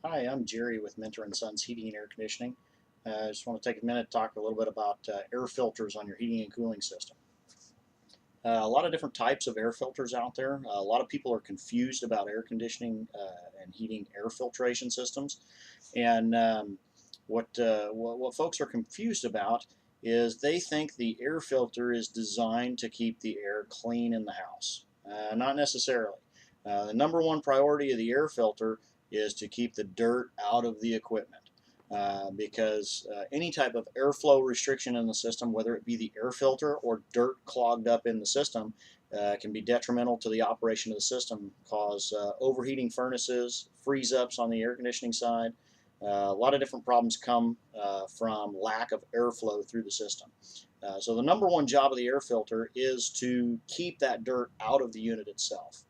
Hi, I'm Jerry with Mentor & Sons Heating and Air Conditioning. I just want to take a minute to talk a little bit about air filters on your heating and cooling system. A lot of different types of air filters out there. A lot of people are confused about air conditioning and heating air filtration systems. And what folks are confused about is they think the air filter is designed to keep the air clean in the house. Not necessarily. The number one priority of the air filter is to keep the dirt out of the equipment. Because any type of airflow restriction in the system, whether it be the air filter or dirt clogged up in the system, can be detrimental to the operation of the system, cause overheating furnaces, freeze ups on the air conditioning side. A lot of different problems come from lack of airflow through the system. So the number one job of the air filter is to keep that dirt out of the unit itself.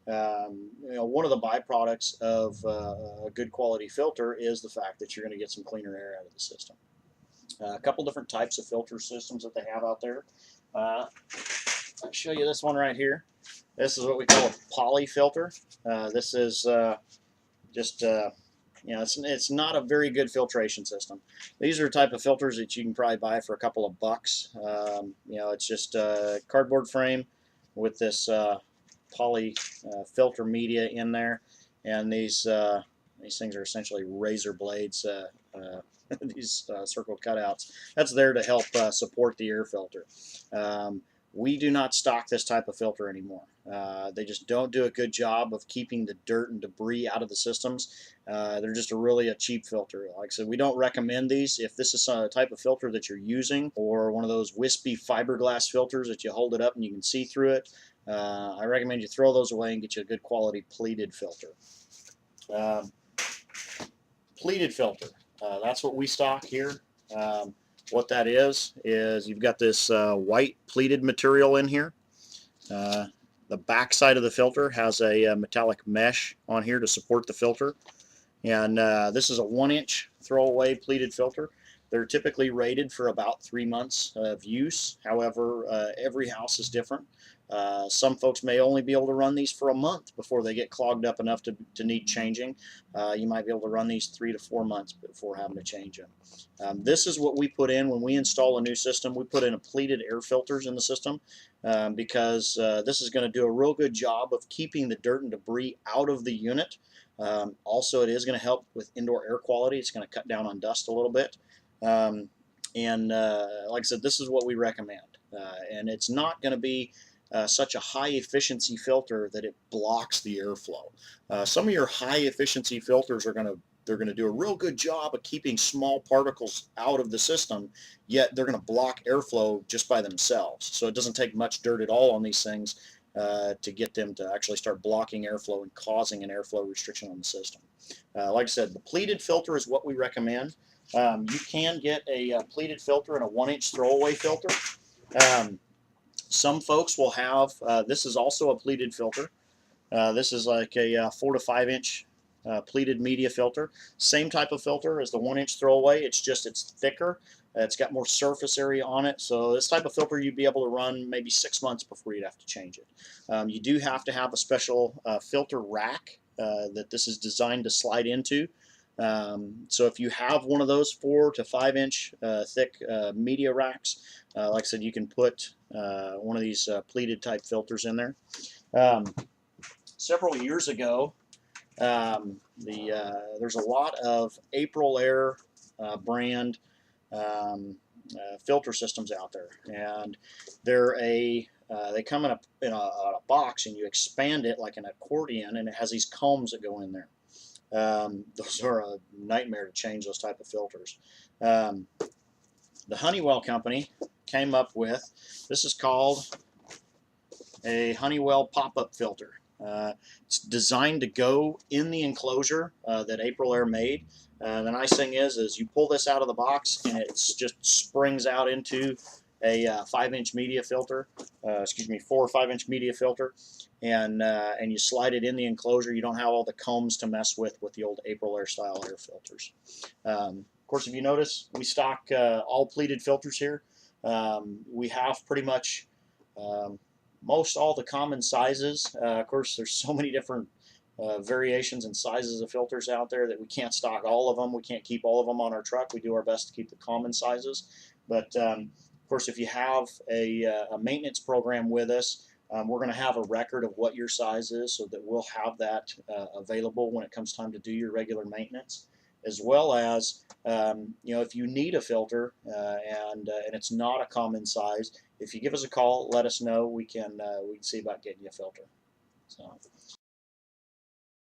One of the byproducts of a good quality filter is the fact that you're going to get some cleaner air out of the system. A couple different types of filter systems that they have out there. I'll show you this one right here. This is what we call a poly filter. This is just it's not a very good filtration system. These are the type of filters that you can probably buy for a couple of bucks. It's just a cardboard frame with this poly filter media in there, and these things are essentially razor blades. These circle cutouts. That's there to help support the air filter. We do not stock this type of filter anymore. They just don't do a good job of keeping the dirt and debris out of the systems. They're just a cheap filter. Like I said, we don't recommend these. If this is a type of filter that you're using, or one of those wispy fiberglass filters that you hold it up and you can see through it, I recommend you throw those away and get you a good quality pleated filter. Um, Pleated filter, that's what we stock here. What that is you've got this white pleated material in here. Uh, the back side of the filter has a metallic mesh on here to support the filter. And this is a 1-inch throwaway pleated filter. They're typically rated for about 3 months of use. However, every house is different. Some folks may only be able to run these for a month before they get clogged up enough to need changing. You might be able to run these 3 to 4 months before having to change them. This is what we put in when we install a new system. We put in a pleated air filters in the system because this is going to do a real good job of keeping the dirt and debris out of the unit. Also, it is going to help with indoor air quality. It's going to cut down on dust a little bit. Um, and like I said, this is what we recommend. And it's not going to be such a high efficiency filter that it blocks the airflow. Some of your high efficiency filters they're going to do a real good job of keeping small particles out of the system, yet they're going to block airflow just by themselves. So it doesn't take much dirt at all on these things to get them to actually start blocking airflow and causing an airflow restriction on the system. Like I said, the pleated filter is what we recommend. You can get a pleated filter and a 1-inch throwaway filter. Some folks will have, this is also a pleated filter. This is like a 4 to 5-inch pleated media filter. Same type of filter as the 1-inch throwaway, it's thicker. It's got more surface area on it. So this type of filter you'd be able to run maybe 6 months before you'd have to change it. You do have to have a special filter rack that this is designed to slide into. So if you have one of those 4 to 5-inch thick media racks, like I said, you can put one of these pleated type filters in there. Several years ago, there's a lot of Aprilaire brand filter systems out there, and they come in a box, and you expand it like an accordion, and it has these combs that go in there. Those are a nightmare to change those type of filters. The Honeywell company came up with, this is called a Honeywell pop-up filter. It's designed to go in the enclosure that Aprilaire made. The nice thing is you pull this out of the box and it just springs out into a 5-inch media filter, 4 or 5-inch media filter, and you slide it in the enclosure. You don't have all the combs to mess with the old Aprilaire style air filters. Of course, if you notice, we stock all pleated filters here. We have pretty much most all the common sizes. Of course, there's so many different variations and sizes of filters out there that we can't stock all of them. We can't keep all of them on our truck. We do our best to keep the common sizes. But of course, if you have a maintenance program with us, we're going to have a record of what your size is so that we'll have that available when it comes time to do your regular maintenance, as well as if you need a filter and it's not a common size, if you give us a call, let us know. We can see about getting you a filter. So